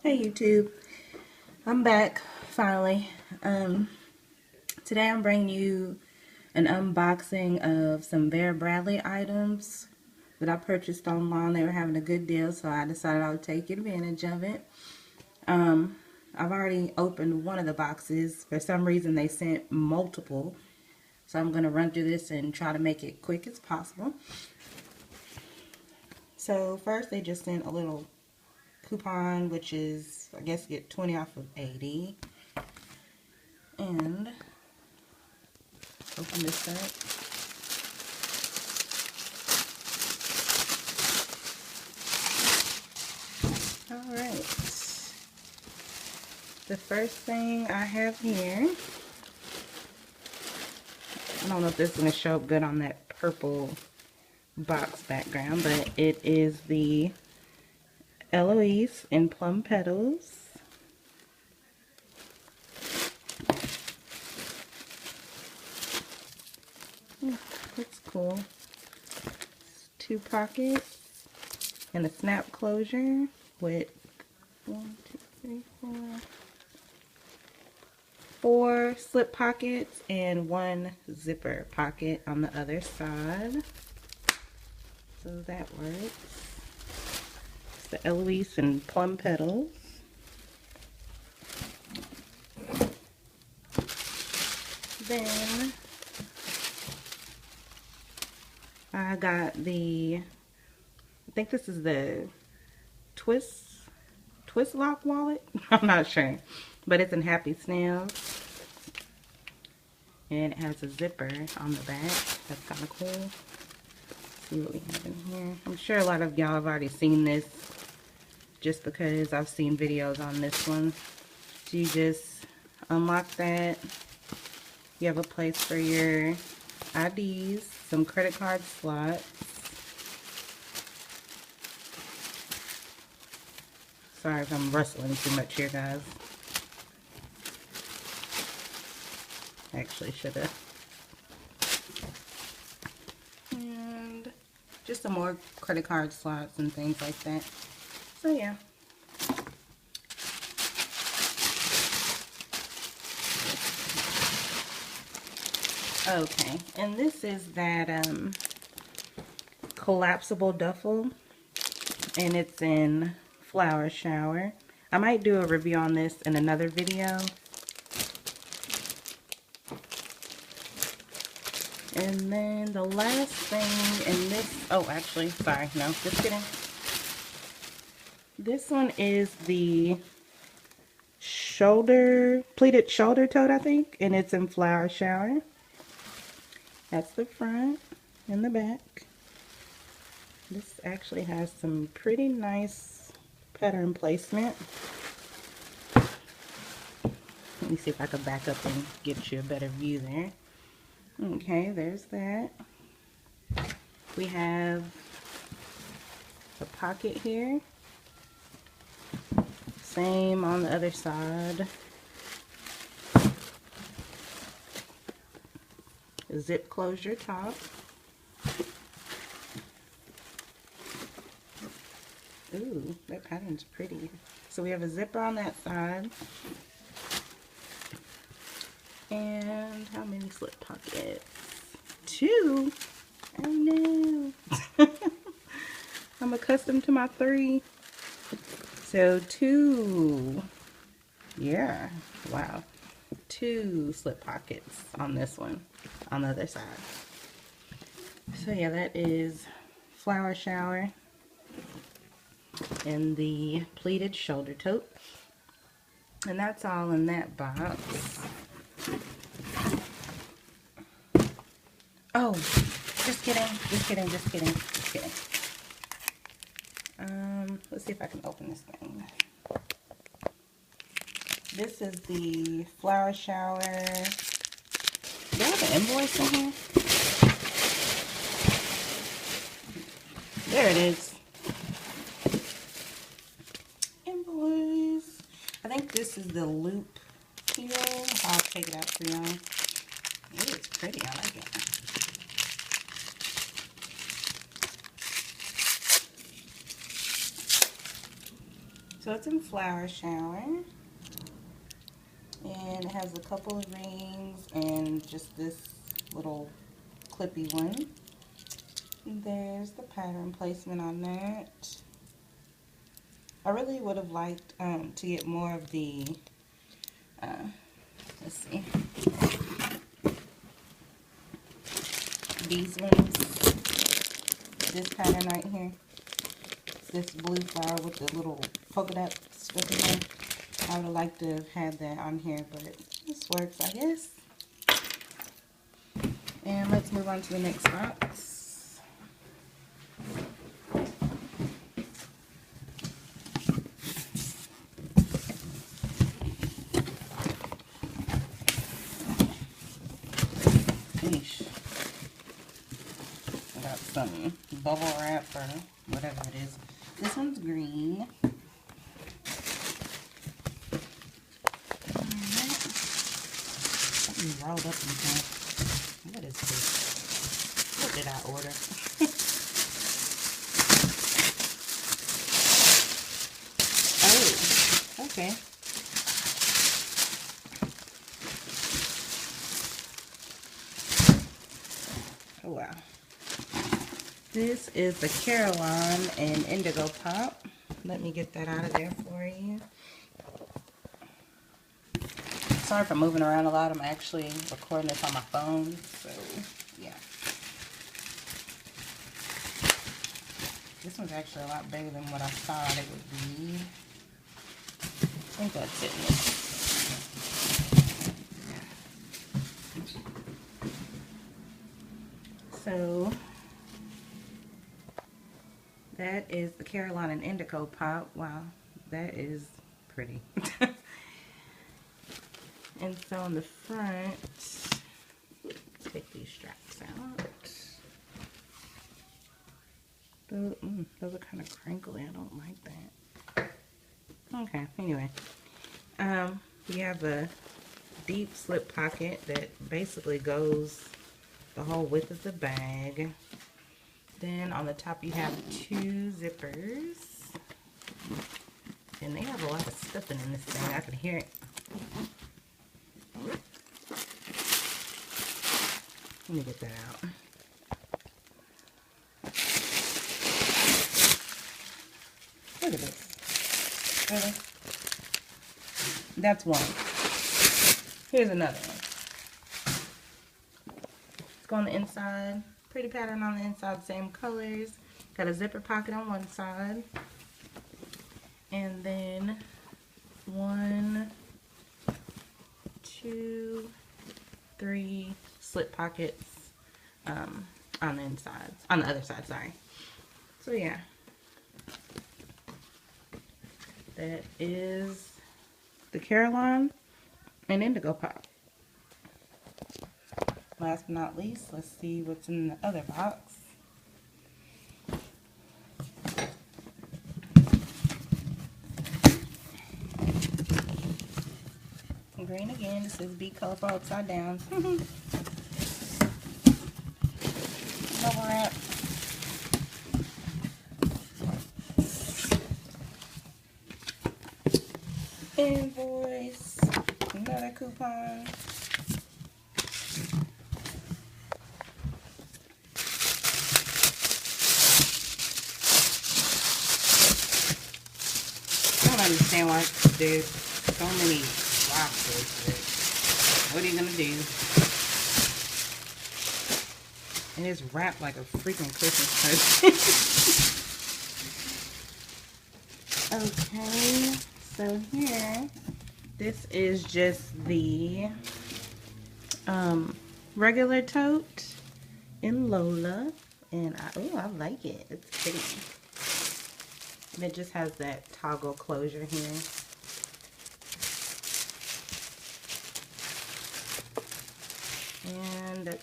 Hey YouTube, I'm back finally. Today I'm bringing you an unboxing of some Vera Bradley items that I purchased online. They were having a good deal, so I decided I would take advantage of it. I've already opened one of the boxes. For some reason they sent multiple, so I'm going to run through this and try to make it quick as possible. So first they just sent a little coupon, which is, I guess, get 20 off of 80. And open this up. Alright. The first thing I have here, I don't know if this is going to show up good on that purple box background, but it is the Eloise in Plum Petals. Looks cool. It's 2 pockets and a snap closure with 4 slip pockets and 1 zipper pocket on the other side. So that works. It's the Eloise and Plum Petals. Then I got I think this is the twist lock wallet. I'm not sure, but it's in Happy Snails, and it has a zipper on the back. That's kind of cool. Let's see what we have in here. I'm sure a lot of y'all have already seen this, just because I've seen videos on this one. So you just unlock that. You have a place for your IDs, some credit card slots. Sorry if I'm rustling too much here, guys. Actually should have. And just some more credit card slots and things like that. So yeah. Okay, and this is that collapsible duffel, and it's in Flower Shower. I might do a review on this in another video. And then the last thing in this, oh actually, sorry, no, just kidding. This one is the pleated shoulder tote, I think, and it's in Flower Shower. That's the front and the back. This actually has some pretty nice pattern placement. Let me see if I can back up and get you a better view there. Okay, there's that. We have a pocket here. Same on the other side. A zip closure top. Ooh, that pattern's pretty. So we have a zipper on that side. And how many slip pockets? 2. Oh no. I'm accustomed to my 3. So 2. Yeah. Wow. 2 slip pockets on this one, on the other side. So yeah, that is Flower Shower and the pleated shoulder tote. And that's all in that box. Oh, just kidding. Let's see if I can open this thing. This is the Flower Shower. Do I have an invoice in here? There it is. Invoice. I think this is the loop here. I'll take it out for y'all. Ooh, it's pretty. I like it. So it's in Flower Shower. And it has a couple of rings and just this little clippy one. And there's the pattern placement on that. I really would have liked to get more of the, let's see, these ones. This pattern right here. This blue flower with the little polka dot stuff in there. I would have liked to have had that on here, but this works, I guess. And let's move on to the next box. Eesh. I got some bubble wrap or whatever it is. This one's green. Something rolled up in here. What is this? What did I order? Oh, okay. Oh, wow. This is the Caroline and Indigo Pop. Let me get that out of there for you. Sorry for moving around a lot. I'm actually recording this on my phone, so yeah. This one's actually a lot bigger than what I thought it would be. I think that's it. So that is the Caroline and Indigo Pop. Wow, that is pretty. And so on the front, take these straps out. Those are kind of crinkly. I don't like that. Okay, anyway. We have a deep slip pocket that basically goes the whole width of the bag. Then on the top you have 2 zippers. And they have a lot of stuffing in this thing. I can hear it. Let me get that out. Look at this. Really? That's one. Here's another one. Let's go on the inside. Pretty pattern on the inside, same colors. Got a zipper pocket on one side. And then 1, 2, 3 slip pockets on the inside, on the other side, sorry. So yeah, that is the Caroline and Indigo Pop. Last but not least, let's see what's in the other box. Green again. This is Be Colorful Upside Down. Bubble wrap. Invoice. Another coupon. I don't understand why there's so many boxes, but what are you gonna do? And it's wrapped like a freaking Christmas present. Okay, so here, this is just the regular tote in Lola, and I like it. It's pretty. And it just has that toggle closure here. And that's